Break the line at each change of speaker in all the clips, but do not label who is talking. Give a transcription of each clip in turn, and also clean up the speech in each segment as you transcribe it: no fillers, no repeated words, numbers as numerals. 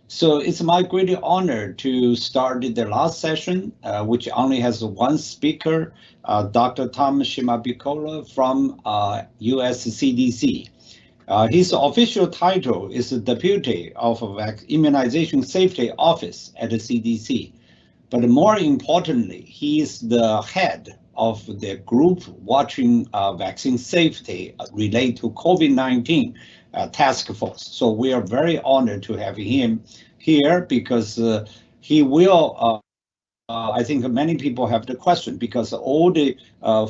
So it's my great honor to start the last session, which only has one speaker, Dr. Tom Shimabukuro from US CDC. His official title is Deputy of Immunization Safety Office at the CDC. But more importantly, he is the head of the group watching vaccine safety related to COVID-19 task force. So we are very honored to have him here because he will I think many people have the question because all the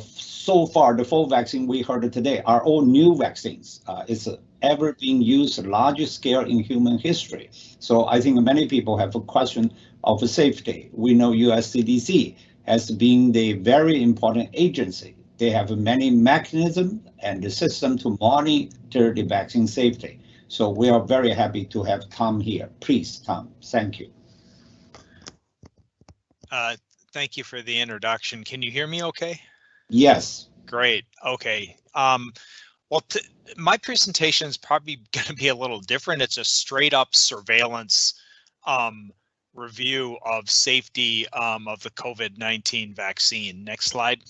so far the full vaccine we heard today are all new vaccines. It's ever being used large scale in human history. So I think many people have a question of safety. We know US CDC has been the very important agency. They have many mechanisms and the system to monitor the vaccine safety. So we are very happy to have Tom here. Please, Tom, thank you.
Thank you for the introduction. Can you hear me okay?
Yes.
Great. Okay. Well, my presentation is probably going to be a little different. It's a straight up surveillance review of safety of the COVID-19 vaccine. Next slide.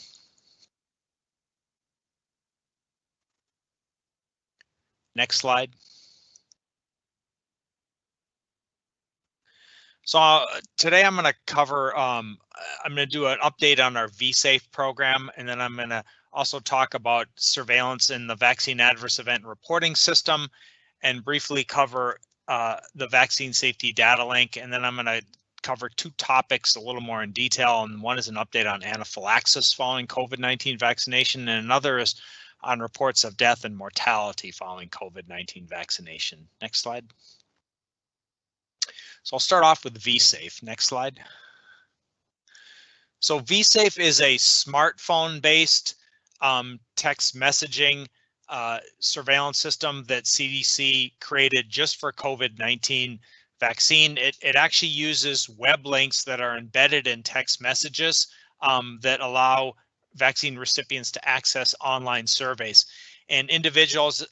Next slide. So today I'm going to cover, I'm going to do an update on our VSafe program, and then I'm going to also talk about surveillance in the vaccine adverse event reporting system, and briefly cover the vaccine safety data link. And then I'm going to cover two topics a little more in detail. And one is an update on anaphylaxis following COVID-19 vaccination, and another is on reports of death and mortality following COVID-19 vaccination. Next slide. So I'll start off with VSafe. Next slide. So VSafe is a smartphone-based text messaging surveillance system that CDC created just for COVID-19 vaccine. It actually uses web links that are embedded in text messages that allow vaccine recipients to access online surveys. And individuals,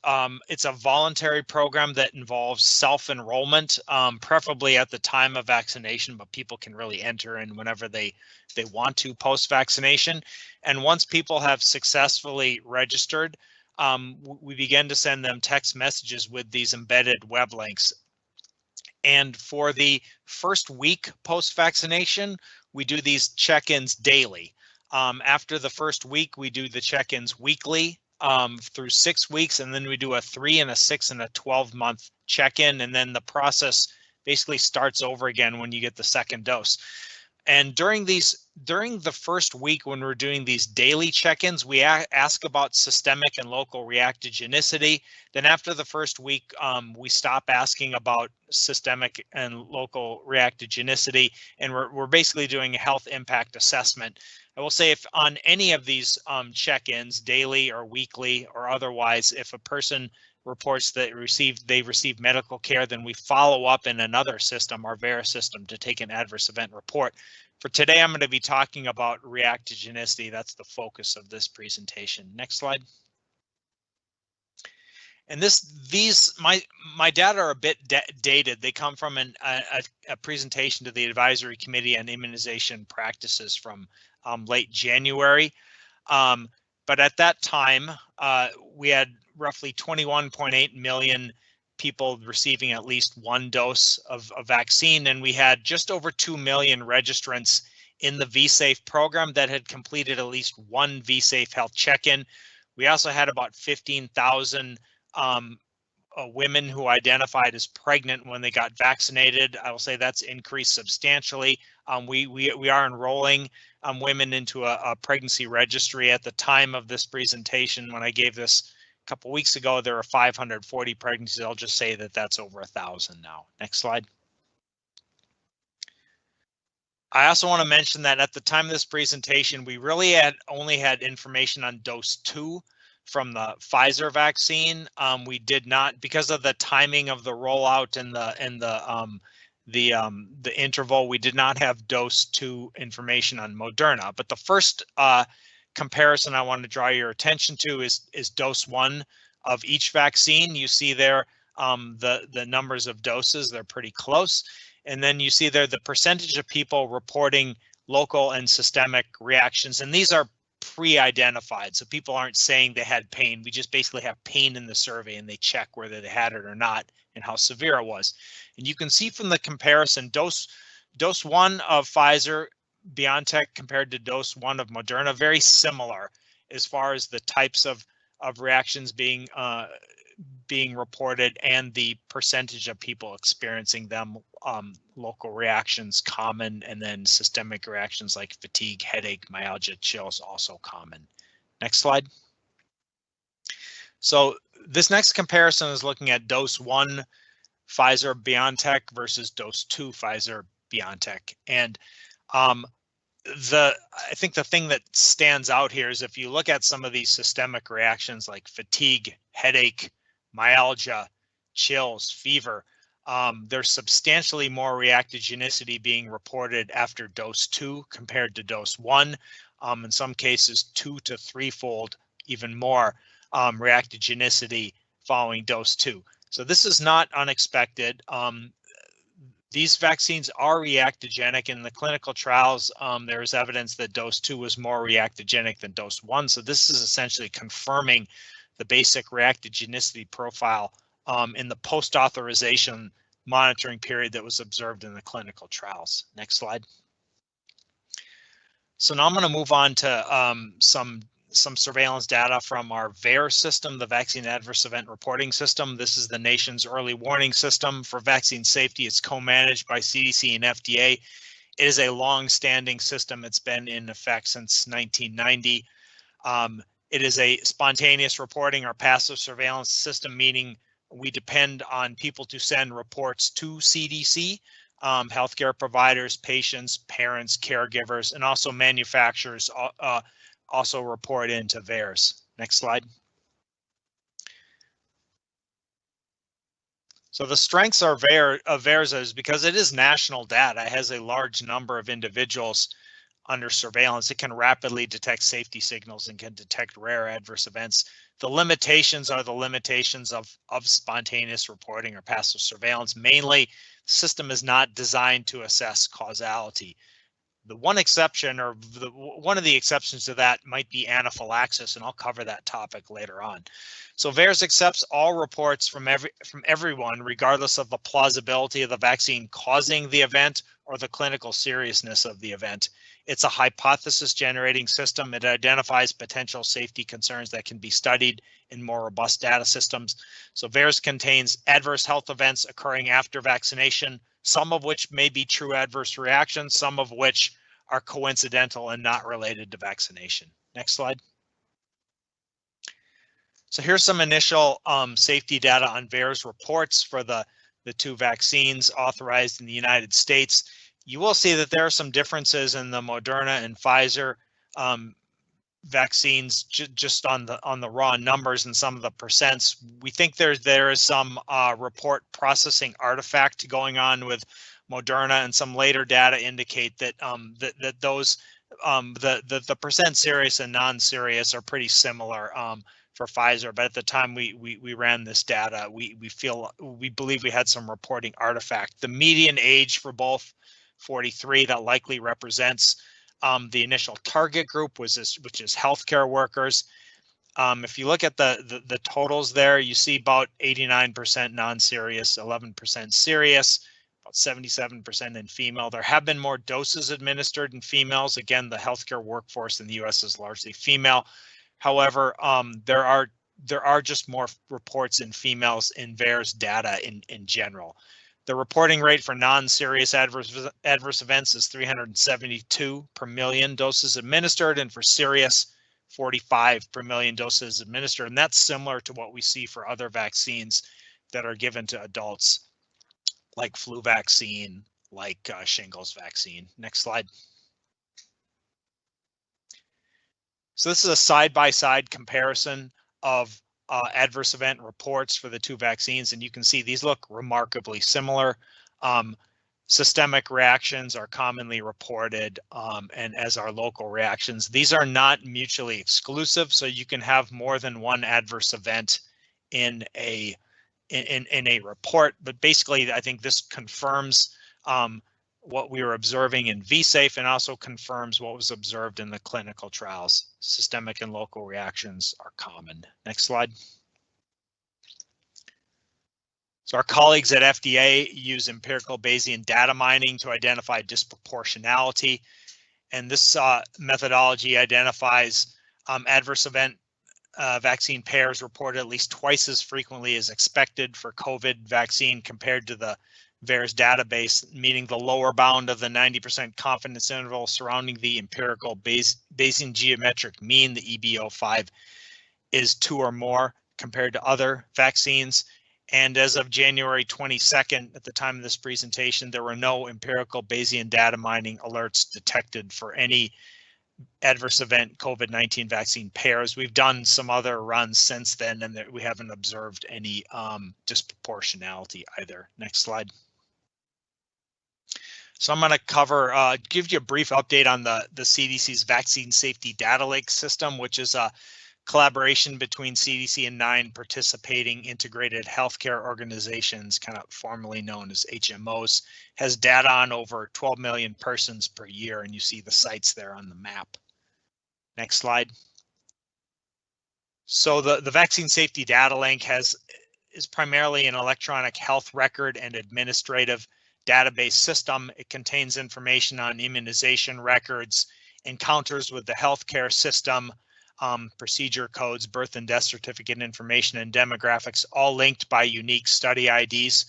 it's a voluntary program that involves self-enrollment, preferably at the time of vaccination, but people can really enter in whenever they want to post-vaccination. And once people have successfully registered, we begin to send them text messages with these embedded web links. And for the first week post-vaccination, we do these check-ins daily. After the first week, we do the check-ins weekly through 6 weeks, and then we do a 3 and a 6 and a 12-month check-in, and then the process basically starts over again when you get the second dose. And during the first week when we're doing these daily check-ins, we ask about systemic and local reactogenicity. Then after the first week, we stop asking about systemic and local reactogenicity, and we're basically doing a health impact assessment. I will say if on any of these check-ins, daily or weekly or otherwise, if a person reports that they received medical care, then we follow up in another system, our VARE system, to take an adverse event report. For today, I'm going to be talking about reactogenicity. That's the focus of this presentation. Next slide. And my data are a bit dated. They come from a presentation to the Advisory Committee on Immunization Practices from late January. But at that time, we had roughly 21.8 million people receiving at least one dose of a vaccine, and we had just over 2 million registrants in the VSafe program that had completed at least one VSafe health check-in. We also had about 15,000 women who identified as pregnant when they got vaccinated. I will say that's increased substantially. We are enrolling women into a pregnancy registry. At the time of this presentation, when I gave this a couple weeks ago, there were 540 pregnancies. I'll just say that that's over 1,000 now. Next slide. I also want to mention that at the time of this presentation, we really only had information on dose 2 from the Pfizer vaccine. We did not, because of the timing of the rollout and the interval, we did not have dose 2 information on Moderna. But the first comparison I want to draw your attention to is dose 1 of each vaccine. You see there the numbers of doses. They're pretty close. And then you see there the percentage of people reporting local and systemic reactions. And these are pre-identified. So people aren't saying they had pain. We just basically have pain in the survey and they check whether they had it or not and how severe it was. And you can see from the comparison, dose 1 of Pfizer BioNTech compared to dose 1 of Moderna, very similar as far as the types of reactions being reported and the percentage of people experiencing them, local reactions common, and then systemic reactions like fatigue, headache, myalgia, chills also common. Next slide. So this next comparison is looking at dose 1 Pfizer BioNTech versus dose 2 Pfizer BioNTech. And I think the thing that stands out here is if you look at some of these systemic reactions like fatigue, headache, myalgia, chills, fever, there's substantially more reactogenicity being reported after dose 2 compared to dose 1. In some cases, 2 to 3-fold, even more reactogenicity following dose 2. So this is not unexpected. These vaccines are reactogenic. In the clinical trials. There is evidence that dose 2 was more reactogenic than dose 1. So this is essentially confirming the basic reactogenicity profile in the post-authorization monitoring period that was observed in the clinical trials. Next slide. So now I'm going to move on to some surveillance data from our VARE system, the Vaccine Adverse Event Reporting System. This is the nation's early warning system for vaccine safety. It's co-managed by CDC and FDA. It is a long-standing system. It's been in effect since 1990. It is a spontaneous reporting or passive surveillance system, meaning we depend on people to send reports to CDC, healthcare providers, patients, parents, caregivers, and also manufacturers also report into VAERS. Next slide. So the strengths of VAERS is because it is national data. It has a large number of individuals under surveillance. It can rapidly detect safety signals and can detect rare adverse events. The limitations are the limitations of spontaneous reporting or passive surveillance. Mainly, the system is not designed to assess causality. The one exception, or one of the exceptions to that, might be anaphylaxis, and I'll cover that topic later on. So VAERS accepts all reports from everyone, regardless of the plausibility of the vaccine causing the event or the clinical seriousness of the event. It's a hypothesis-generating system. It identifies potential safety concerns that can be studied in more robust data systems. So VAERS contains adverse health events occurring after vaccination, some of which may be true adverse reactions, some of which are coincidental and not related to vaccination. Next slide. So here's some initial safety data on VAERS reports for the two vaccines authorized in the United States. You will see that there are some differences in the Moderna and Pfizer vaccines just on the raw numbers and some of the percents. We think there is some report processing artifact going on with Moderna, and some later data indicate that the percent serious and non-serious are pretty similar for Pfizer. But at the time we ran this data, we believe we had some reporting artifact. The median age for both 43, that likely represents the initial target group, which is healthcare workers. If you look at the totals there, you see about 89% non-serious, 11% serious, about 77% in female. There have been more doses administered in females. Again, the healthcare workforce in the U.S. is largely female. However, there are just more reports in females in VAERS data in general. The reporting rate for non-serious adverse events is 372 per million doses administered, and for serious, 45 per million doses administered. And that's similar to what we see for other vaccines that are given to adults, like flu vaccine, like shingles vaccine. Next slide. So this is a side-by-side comparison of adverse event reports for the two vaccines, and you can see these look remarkably similar. Systemic reactions are commonly reported, and as are local reactions. These are not mutually exclusive, so you can have more than one adverse event in a in a report, but basically I think this confirms what we were observing in VSafe and also confirms what was observed in the clinical trials. Systemic and local reactions are common. Next slide. So our colleagues at FDA use empirical Bayesian data mining to identify disproportionality. And this methodology identifies adverse event vaccine pairs reported at least twice as frequently as expected for COVID vaccine compared to the VARE's database, meaning the lower bound of the 90% confidence interval surrounding the empirical Bayesian geometric mean, the EB05, is 2 or more compared to other vaccines. And as of January 22nd, at the time of this presentation, there were no empirical Bayesian data mining alerts detected for any adverse event COVID-19 vaccine pairs. We've done some other runs since then, and we haven't observed any disproportionality either. Next slide. So I'm going to cover, give you a brief update on the CDC's Vaccine Safety Data Lake system, which is a collaboration between CDC and 9 participating integrated healthcare organizations, kind of formerly known as HMOs, has data on over 12 million persons per year, and you see the sites there on the map. Next slide. So the Vaccine Safety Data Link is primarily an electronic health record and administrative database system. It contains information on immunization records, encounters with the healthcare system, procedure codes, birth and death certificate information, and demographics, all linked by unique study IDs.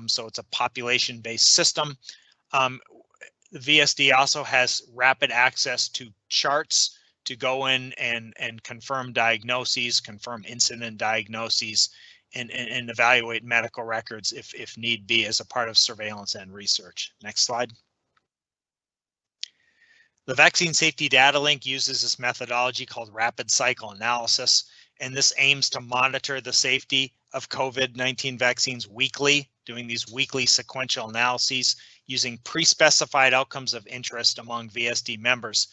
So it's a population-based system. The VSD also has rapid access to charts to go in and confirm diagnoses, confirm incident diagnoses, and evaluate medical records if need be as a part of surveillance and research. Next slide. The Vaccine Safety Data Link uses this methodology called rapid cycle analysis, and this aims to monitor the safety of COVID-19 vaccines weekly, doing these weekly sequential analyses using pre-specified outcomes of interest among VSD members.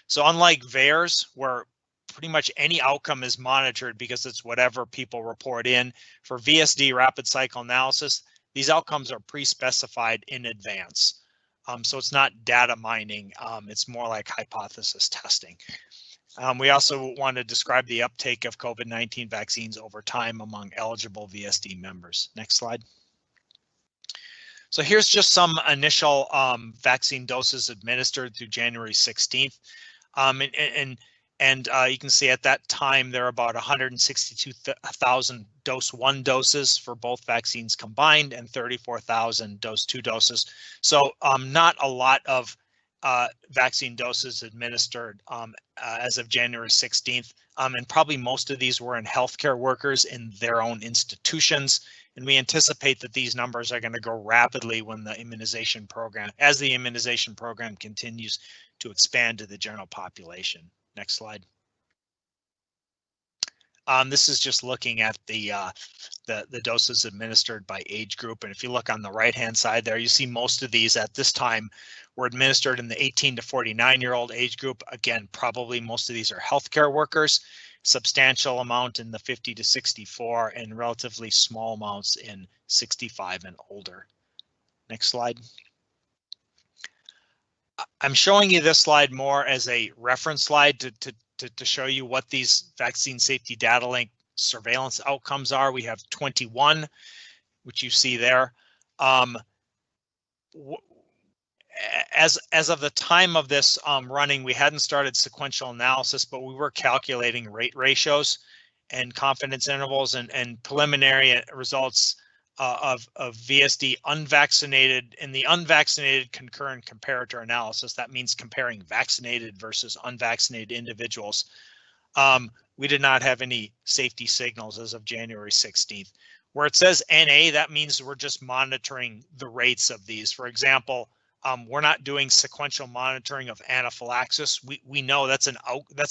So unlike VARES, where pretty much any outcome is monitored because it's whatever people report in, for VSD rapid cycle analysis, these outcomes are pre-specified in advance. So it's not data mining, it's more like hypothesis testing. We also want to describe the uptake of COVID-19 vaccines over time among eligible VSD members. Next slide. So here's just some initial vaccine doses administered through January 16th. You can see at that time there are about 162,000 dose 1 doses for both vaccines combined and 34,000 dose 2 doses. So not a lot of vaccine doses administered as of January 16th. And probably most of these were in healthcare workers in their own institutions. And we anticipate that these numbers are going to grow rapidly when the immunization program, as the immunization program continues to expand to the general population. Next slide. This is just looking at the doses administered by age group. And if you look on the right-hand side there, you see most of these at this time were administered in the 18 to 49-year-old age group. Again, probably most of these are healthcare workers, substantial amount in the 50 to 64, and relatively small amounts in 65 and older. Next slide. I'm showing you this slide more as a reference slide to show you what these Vaccine Safety Data Link surveillance outcomes are. We have 21, which you see there. As of the time of this running, we hadn't started sequential analysis, but we were calculating rate ratios and confidence intervals, and preliminary results of VSD unvaccinated in the unvaccinated concurrent comparator analysis. That means comparing vaccinated versus unvaccinated individuals. We did not have any safety signals as of January 16th. Where it says NA, that means we're just monitoring the rates of these. For example, we're not doing sequential monitoring of anaphylaxis. We know that's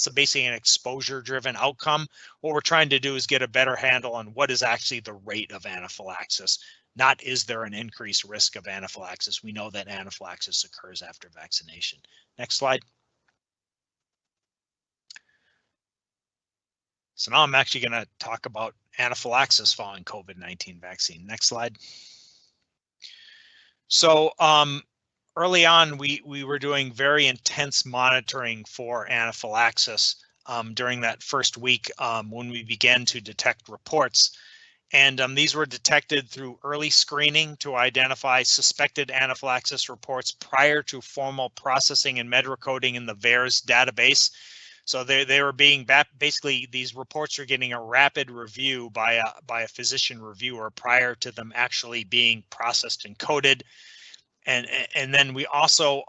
basically an exposure-driven outcome. What we're trying to do is get a better handle on what is actually the rate of anaphylaxis, not is there an increased risk of anaphylaxis. We know that anaphylaxis occurs after vaccination. Next slide. So now I'm actually going to talk about anaphylaxis following COVID-19 vaccine. Next slide. So early on, we were doing very intense monitoring for anaphylaxis during that first week when we began to detect reports. And these were detected through early screening to identify suspected anaphylaxis reports prior to formal processing and medrecoding in the VARE's database. So they were being basically, these reports are getting a rapid review by a physician reviewer prior to them actually being processed and coded. And then we also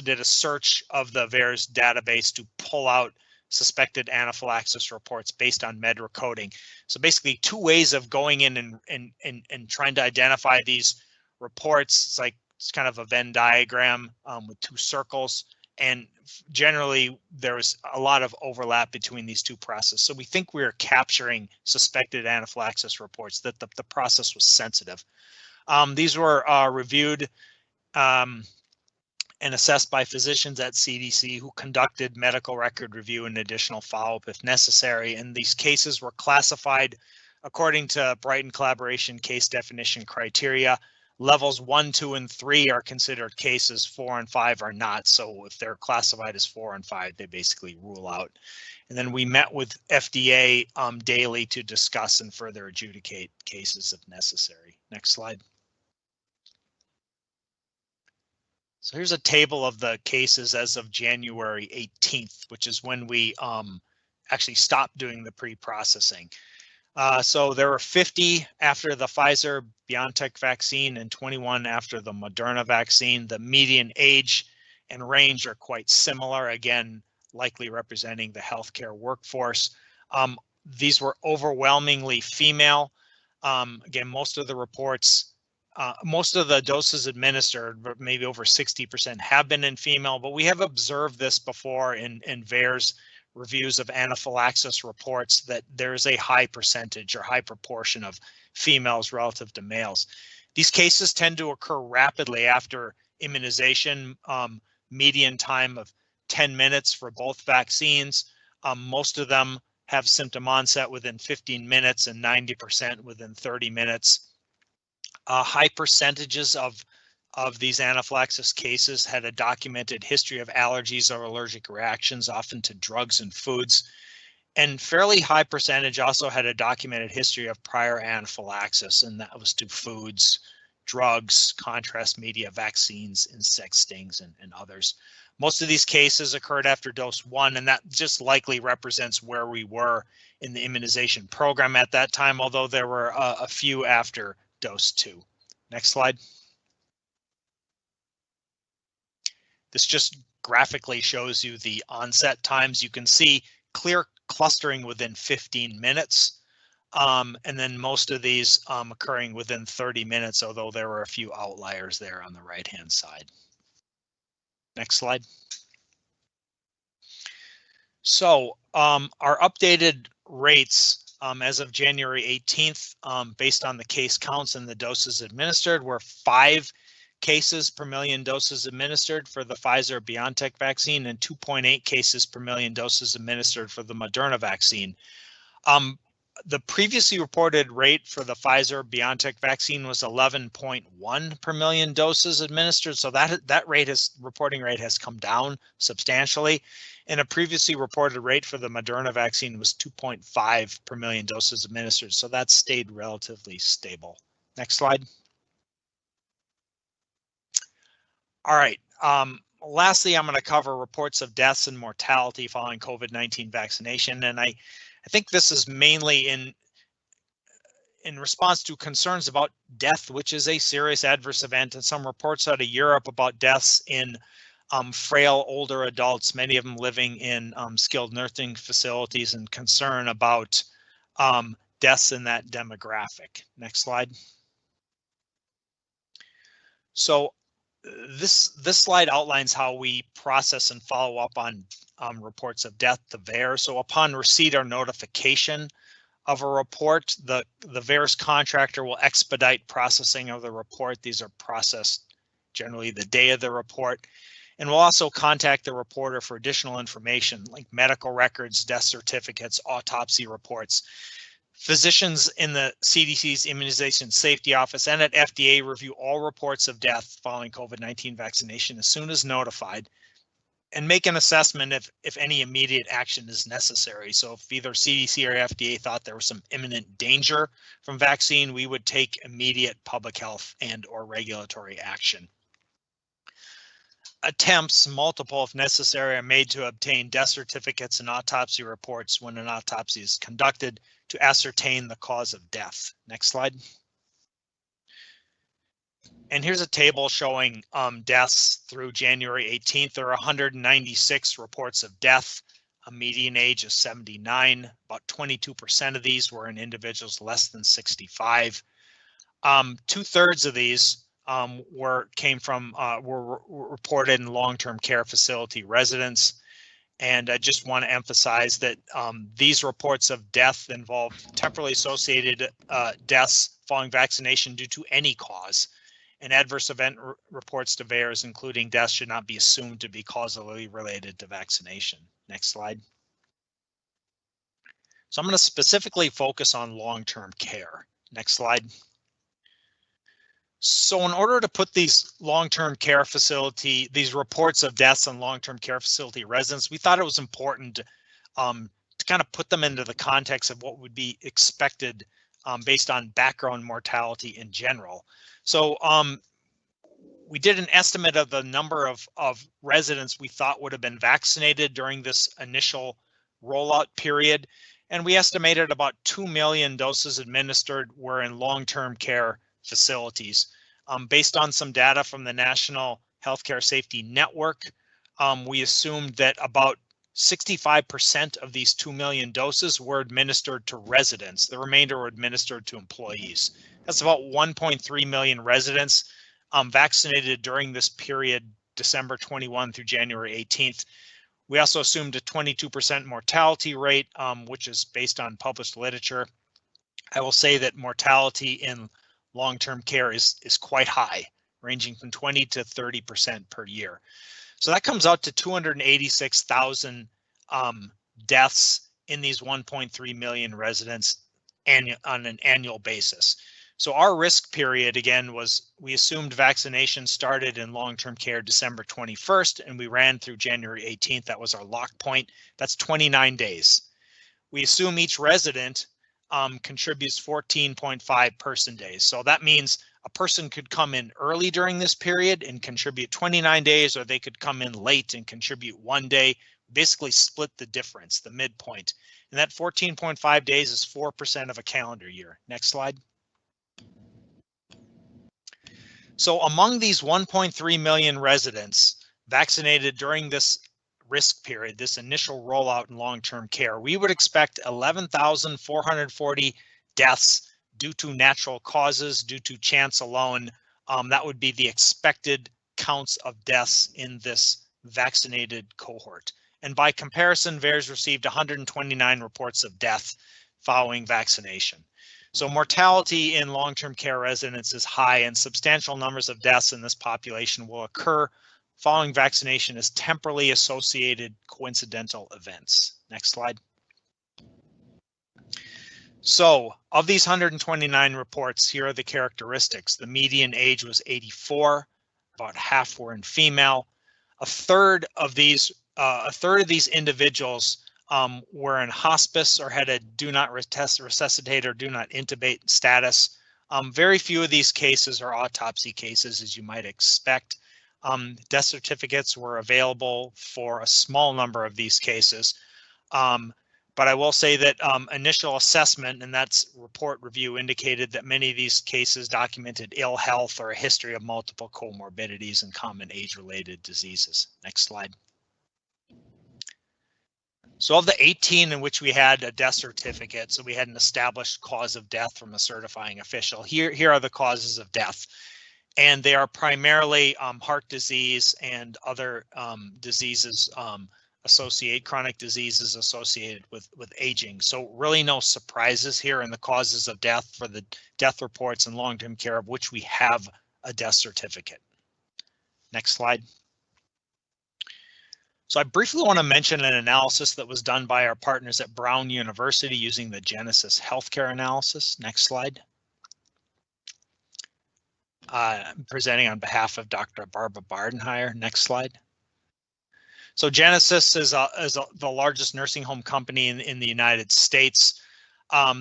did a search of the VARE's database to pull out suspected anaphylaxis reports based on medrecoding. So basically 2 ways of going in and trying to identify these reports. It's kind of a Venn diagram with 2 circles. And generally, there was a lot of overlap between these 2 processes. So we think we are capturing suspected anaphylaxis reports, that the process was sensitive. These were reviewed and assessed by physicians at CDC who conducted medical record review and additional follow-up if necessary. And these cases were classified according to Brighton Collaboration case definition criteria. Levels 1, 2, and 3 are considered cases, 4 and 5 are not. So if they're classified as 4 and 5, they basically rule out. And then we met with FDA daily to discuss and further adjudicate cases if necessary. Next slide. So here's a table of the cases as of January 18th, which is when we actually stopped doing the pre-processing. So there were 50 after the Pfizer-BioNTech vaccine and 21 after the Moderna vaccine. The median age and range are quite similar, again, likely representing the healthcare workforce. These were overwhelmingly female. Again, most of the reports, most of the doses administered, but maybe over 60% have been in female, but we have observed this before in VARE's reviews of anaphylaxis reports, that there's a high percentage or high proportion of females relative to males. These cases tend to occur rapidly after immunization, median time of 10 minutes for both vaccines. Most of them have symptom onset within 15 minutes and 90% within 30 minutes. High percentages of these anaphylaxis cases had a documented history of allergies or allergic reactions, often to drugs and foods. And fairly high percentage also had a documented history of prior anaphylaxis, and that was to foods, drugs, contrast media, vaccines, insect stings, and others. Most of these cases occurred after dose 1, and that just likely represents where we were in the immunization program at that time, although there were a few after dose 2. Next slide. This just graphically shows you the onset times. You can see clear clustering within 15 minutes, and then most of these occurring within 30 minutes, although there were a few outliers there on the right-hand side. Next slide. So our updated rates as of January 18th, based on the case counts and the doses administered, were 5 cases per million doses administered for the Pfizer-BioNTech vaccine and 2.8 cases per million doses administered for the Moderna vaccine. The previously reported rate for the Pfizer-BioNTech vaccine was 11.1 per million doses administered, so that reporting rate has come down substantially. And a previously reported rate for the Moderna vaccine was 2.5 per million doses administered, so that stayed relatively stable. Next slide. All right. Lastly, I'm going to cover reports of deaths and mortality following COVID-19 vaccination, and I think this is mainly in response to concerns about death, which is a serious adverse event, and some reports out of Europe about deaths in frail older adults, many of them living in skilled nursing facilities, and concern about deaths in that demographic. Next slide. So this slide outlines how we process and follow up on reports of death, the VARE. So upon receipt or notification of a report, the VARE's contractor will expedite processing of the report. These are processed generally the day of the report. And we'll also contact the reporter for additional information like medical records, death certificates, autopsy reports. Physicians in the CDC's Immunization Safety Office and at FDA review all reports of death following COVID-19 vaccination as soon as notified and make an assessment if any immediate action is necessary. So if either CDC or FDA thought there was some imminent danger from vaccine, we would take immediate public health and or regulatory action. Attempts, multiple if necessary, are made to obtain death certificates and autopsy reports when an autopsy is conducted to ascertain the cause of death. Next slide. And here's a table showing deaths through January 18th. There are 196 reports of death, a median age of 79. About 22% of these were in individuals less than 65. 2/3 of these were reported in long-term care facility residents. And I just want to emphasize that these reports of death involve temporally associated deaths following vaccination due to any cause. And adverse event reports to VAREs, including deaths, should not be assumed to be causally related to vaccination. Next slide. So I'm going to specifically focus on long-term care. Next slide. So in order to put these long-term care facility, these reports of deaths on long-term care facility residents, we thought it was important to kind of put them into the context of what would be expected based on background mortality in general. So we did an estimate of the number of residents we thought would have been vaccinated during this initial rollout period. And we estimated about 2 million doses administered were in long-term care facilities. Based on some data from the National Healthcare Safety Network, we assumed that about 65% of these 2 million doses were administered to residents. The remainder were administered to employees. That's about 1.3 million residents vaccinated during this period, December 21 through January 18th. We also assumed a 22% mortality rate, which is based on published literature. I will say that mortality in long-term care is quite high, ranging from 20 to 30% per year. So that comes out to 286,000 deaths in these 1.3 million residents on an annual basis. So our risk period, again, was we assumed vaccination started in long-term care December 21st, and we ran through January 18th. That was our lock point. That's 29 days. We assume each resident contributes 14.5 person days. So that means a person could come in early during this period and contribute 29 days, or they could come in late and contribute 1 day, basically split the difference, the midpoint. And that 14.5 days is 4% of a calendar year. Next slide. So among these 1.3 million residents vaccinated during this risk period, this initial rollout in long-term care, we would expect 11,440 deaths due to natural causes, due to chance alone. That would be the expected counts of deaths in this vaccinated cohort. And by comparison, VAERS received 129 reports of death following vaccination. So mortality in long-term care residents is high, and substantial numbers of deaths in this population will occur following vaccination as temporally associated coincidental events. Next slide. So of these 129 reports, here are the characteristics. The median age was 84, about half were in female. A third of these individuals were in hospice or had a do not resuscitate or do not intubate status. Very few of these cases are autopsy cases, as you might expect. Death certificates were available for a small number of these cases. But I will say that initial assessment, and that's report review, indicated that many of these cases documented ill health or a history of multiple comorbidities and common age-related diseases. Next slide. So of the 18 in which we had a death certificate, so we had an established cause of death from a certifying official, here are the causes of death. And they are primarily heart disease and other diseases chronic diseases associated with aging. So really no surprises here in the causes of death for the death reports in long-term care of which we have a death certificate. Next slide. So I briefly want to mention an analysis that was done by our partners at Brown University using the Genesis healthcare analysis. Next slide. I'm presenting on behalf of Dr. Barbara Bardenheier. Next slide. So Genesis is the largest nursing home company in the United States.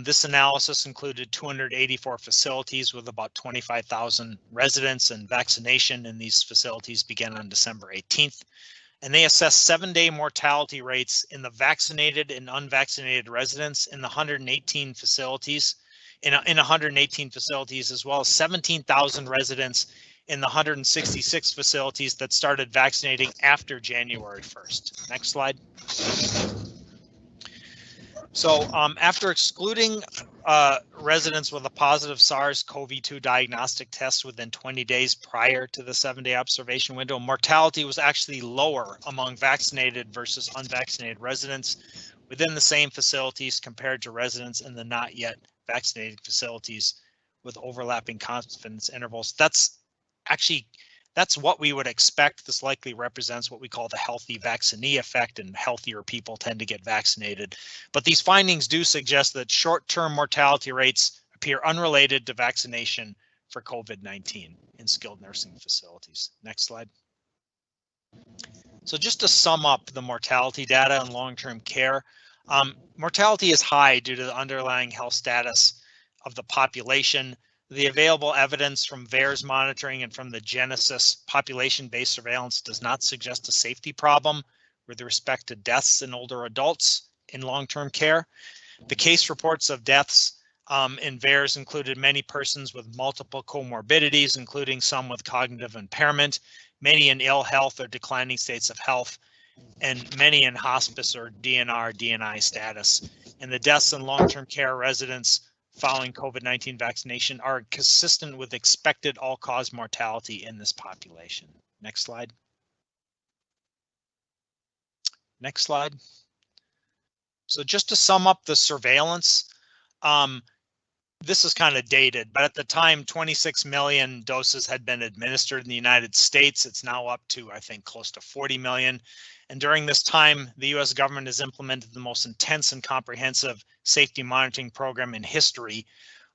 This analysis included 284 facilities with about 25,000 residents, and vaccination in these facilities began on December 18th. And they assessed 7-day mortality rates in the vaccinated and unvaccinated residents in the 118 facilities, in 118 facilities, as well as 17,000 residents in the 166 facilities that started vaccinating after January 1st. Next slide. So after excluding residents with a positive SARS-CoV-2 diagnostic test within 20 days prior to the 7-day observation window, mortality was actually lower among vaccinated versus unvaccinated residents within the same facilities compared to residents in the not yet vaccinated facilities with overlapping confidence intervals. That's what we would expect. This likely represents what we call the healthy vaccinee effect, and healthier people tend to get vaccinated. But these findings do suggest that short-term mortality rates appear unrelated to vaccination for COVID-19 in skilled nursing facilities. Next slide. So just to sum up the mortality data in long-term care, mortality is high due to the underlying health status of the population. The available evidence from VARE's monitoring and from the Genesis population-based surveillance does not suggest a safety problem with respect to deaths in older adults in long-term care. The case reports of deaths in VARE's included many persons with multiple comorbidities, including some with cognitive impairment, many in ill health or declining states of health, and many in hospice or DNR, DNI status. And the deaths in long-term care residents following COVID-19 vaccination are consistent with expected all-cause mortality in this population. Next slide. Next slide. So just to sum up the surveillance, this is kind of dated, but at the time, 26 million doses had been administered in the United States. It's now up to, I think, close to 40 million. And during this time, the US government has implemented the most intense and comprehensive safety monitoring program in history.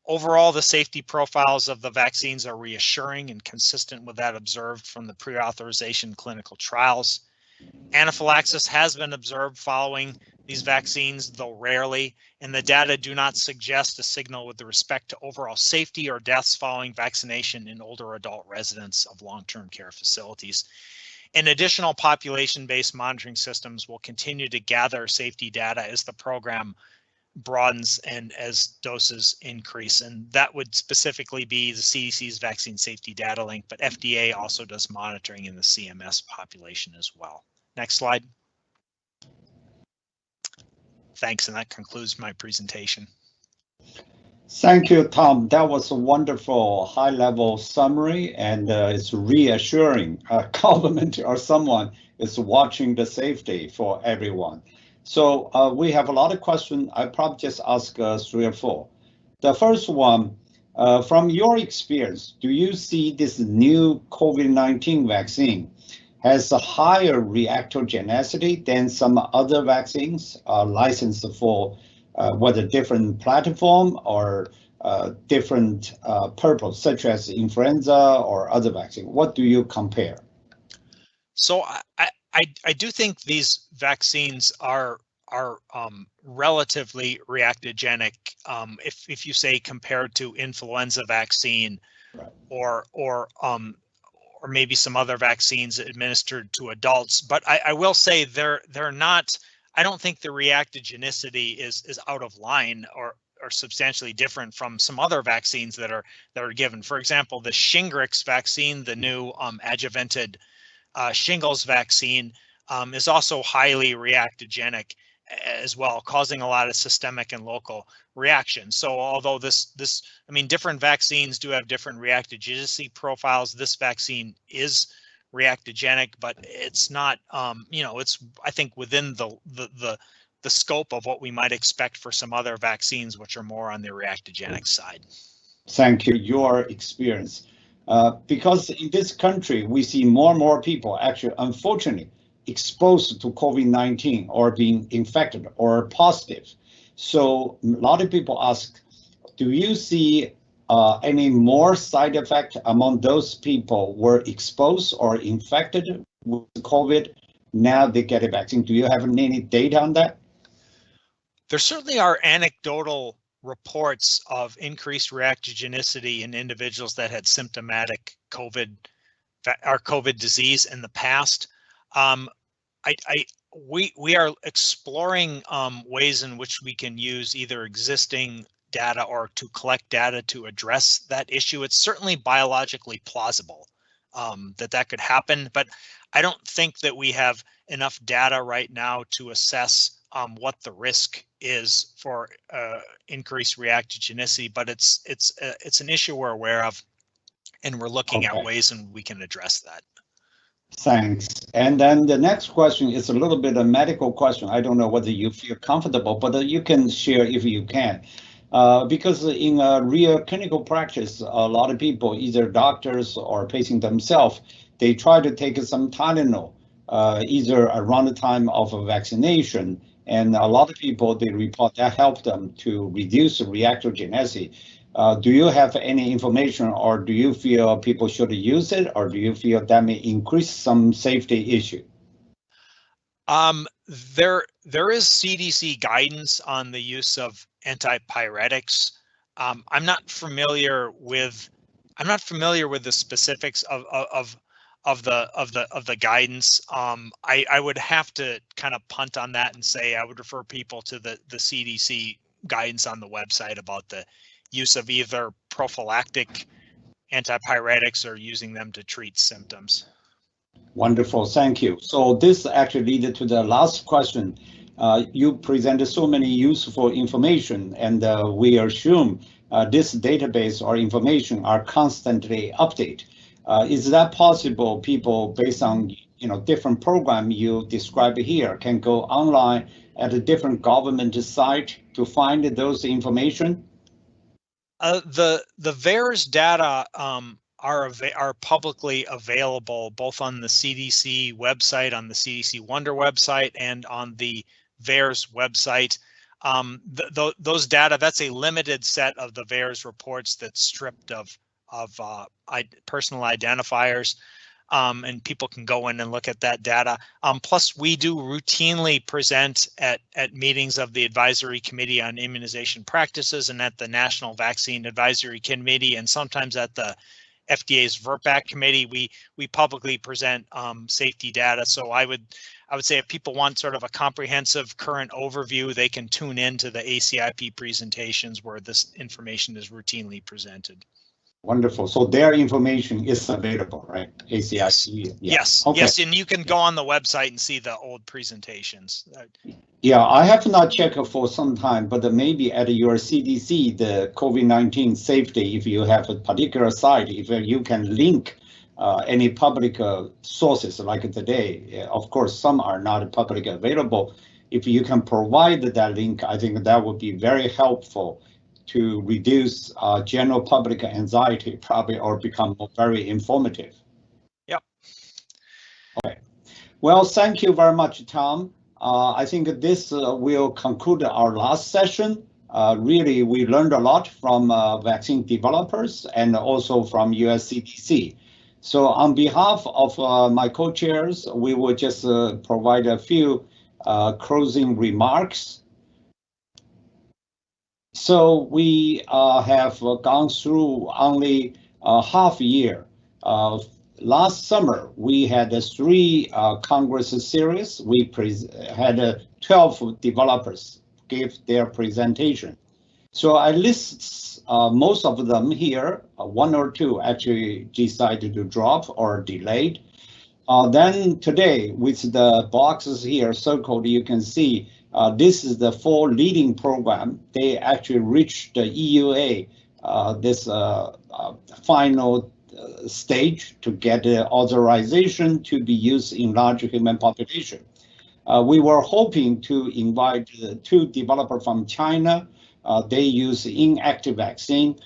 Overall, the safety profiles of the vaccines are reassuring and consistent with that observed from the pre-authorization clinical trials. Anaphylaxis has been observed following these vaccines, though rarely, and the data do not suggest a signal with respect to overall safety or deaths following vaccination in older adult residents of long-term care facilities. And additional population-based monitoring systems will continue to gather safety data as the program broadens and as doses increase. And that would specifically be the CDC's vaccine safety data link, but FDA also does monitoring in the CMS population as well. Next slide. Thanks, and that concludes my presentation.
Thank you, Tom. That was a wonderful high-level summary, and it's reassuring. Compliment or someone is watching the safety for everyone. So we have a lot of questions. I probably just ask 3 or 4. The first one, from your experience, do you see this new COVID-19 vaccine has a higher reactogenicity than some other vaccines licensed for whether different platform or different purpose, such as influenza or other vaccine? What do you compare?
So I do think these vaccines are relatively reactogenic if you say compared to influenza vaccine, right, or maybe some other vaccines administered to adults. But I will say they're not. I don't think the reactogenicity is out of line or substantially different from some other vaccines that are given. For example, the Shingrix vaccine, the new adjuvanted shingles vaccine, is also highly reactogenic as well, causing a lot of systemic and local reactions. So although I mean, different vaccines do have different reactogenicity profiles, this vaccine is reactogenic, but it's not, it's, I think, within the scope of what we might expect for some other vaccines, which are more on the reactogenic side.
Thank you. Your experience, because in this country, we see more and more people, actually, unfortunately, exposed to COVID-19 or being infected or positive. So a lot of people ask, do you see any more side effect among those people were exposed or infected with COVID? Now they get a vaccine. Do you have any data on that?
There certainly are anecdotal reports of increased reactogenicity in individuals that had symptomatic COVID disease in the past. We are exploring ways in which we can use either existing data or to collect data to address that issue. It's certainly biologically plausible that could happen, but I don't think that we have enough data right now to assess what the risk is for increased reactogenicity. But it's an issue we're aware of, and we're looking at ways in we can address that.
Thanks. And then the next question is a little bit a medical question. I don't know whether you feel comfortable, but you can share if you can. Because in real clinical practice, a lot of people, either doctors or patients themselves, they try to take some Tylenol, either around the time of a vaccination. And a lot of people, they report that helped them to reduce reactogenicity. Do you have any information, or do you feel people should use it, or do you feel that may increase some safety issue?
There is CDC guidance on the use of antipyretics. I'm not familiar with the specifics of the guidance. I would have to kind of punt on that and say I would refer people to the CDC guidance on the website about the use of either prophylactic antipyretics or using them to treat symptoms.
Wonderful, thank you. So this actually leads to the last question. You presented so many useful information, and we assume this database or information are constantly updated. Is that possible? People, based on different program you described here, can go online at a different government site to find those information?
The VARE's data are publicly available both on the CDC website, on the CDC Wonder website, and on the VARE's website. Those data, that's a limited set of the VARE's reports that's stripped of personal identifiers, and people can go in and look at that data. Plus, we do routinely present at meetings of the Advisory Committee on Immunization Practices and at the National Vaccine Advisory Committee, and sometimes at the FDA's VRBPAC committee. We publicly present safety data. So I would say if people want sort of a comprehensive current overview, they can tune into the ACIP presentations where this information is routinely presented.
Wonderful. So their information is available, right? ACIP.
Yes.
Okay.
Yes, and you can go on the website and see the old presentations.
Yeah, I have not checked for some time, but maybe at your CDC, the COVID-19 safety, if you have a particular site, if you can link any public sources like today, of course, some are not publicly available. If you can provide that link, I think that would be very helpful to reduce general public anxiety, probably, or become very informative.
Yep.
Okay. Well, thank you very much, Tom. I think this will conclude our last session. Really, we learned a lot from vaccine developers and also from US CDC. So on behalf of my co-chairs, we will just provide a few closing remarks. So we have gone through only a half year. Last summer, we had 3 Congress series. We had 12 developers give their presentation. So I list most of them here. 1 or 2 actually decided to drop or delayed. Then today, with the boxes here circled, you can see this is the 4 leading program. They actually reached the EUA, this final stage to get authorization to be used in large human population. We were hoping to invite 2 developers from China. They use inactive vaccine.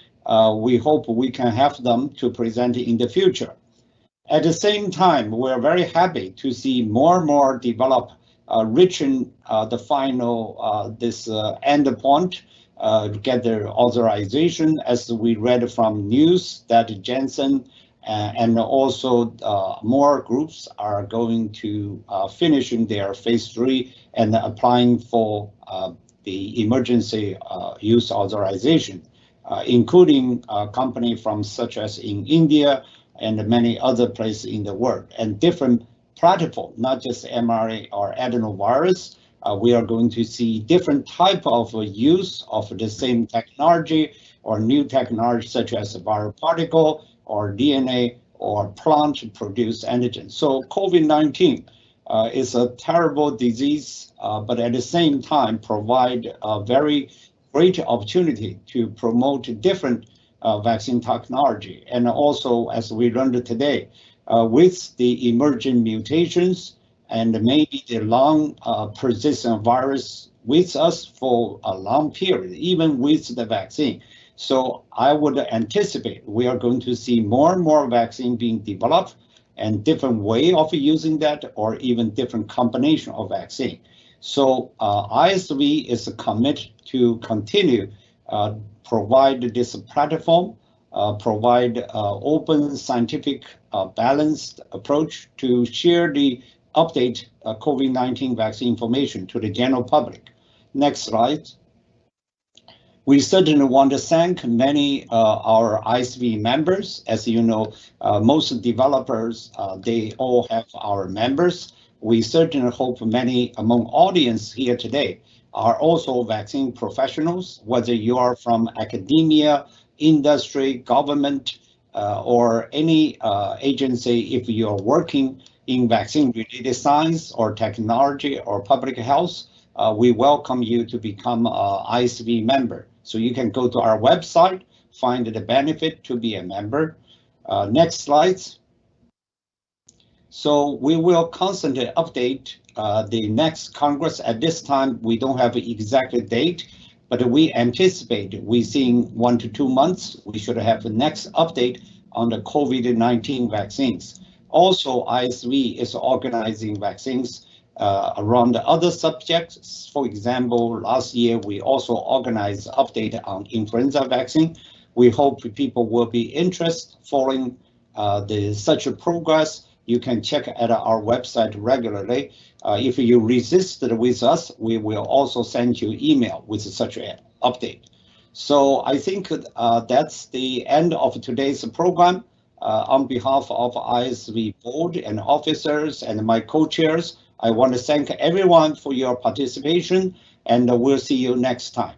We hope we can have them to present in the future. At the same time, we're very happy to see more and more develop, reaching the final this endpoint, get their authorization, as we read from news that Janssen and also more groups are going to finishing their phase 3 and applying for the emergency use authorization, including a company from such as in India and many other places in the world, and different platform, not just mRNA or adenovirus. We are going to see different type of use of the same technology or new technology such as viral particle or DNA or plant-produced antigen. So COVID-19 is a terrible disease, but at the same time provide a very great opportunity to promote different vaccine technology. And also, as we learned today, with the emerging mutations and maybe the long persistent virus with us for a long period, even with the vaccine. So I would anticipate we are going to see more and more vaccine being developed and different way of using that, or even different combination of vaccine. So ISV is committed to continue provide this platform, provide open, scientific, balanced approach to share the update COVID-19 vaccine information to the general public. Next slide. We certainly want to thank many our ISV members. As you know, most developers, they all have our members. We certainly hope many among audience here today are also vaccine professionals, whether you are from academia, industry, government, or any agency. If you're working in vaccine-related science or technology or public health, we welcome you to become an ISV member. So you can go to our website, find the benefit to be a member. Next slides. So we will constantly update the next Congress. At this time, we don't have an exact date, but we anticipate within 1 to 2 months, we should have the next update on the COVID-19 vaccines. Also, ISV is organizing vaccines around other subjects. For example, last year, we also organized an update on influenza vaccine. We hope people will be interested following such a progress. You can check at our website regularly. If you register with us, we will also send you email with such an update. So I think that's the end of today's program. On behalf of ISV board and officers and my co-chairs, I want to thank everyone for your participation, and we'll see you next time.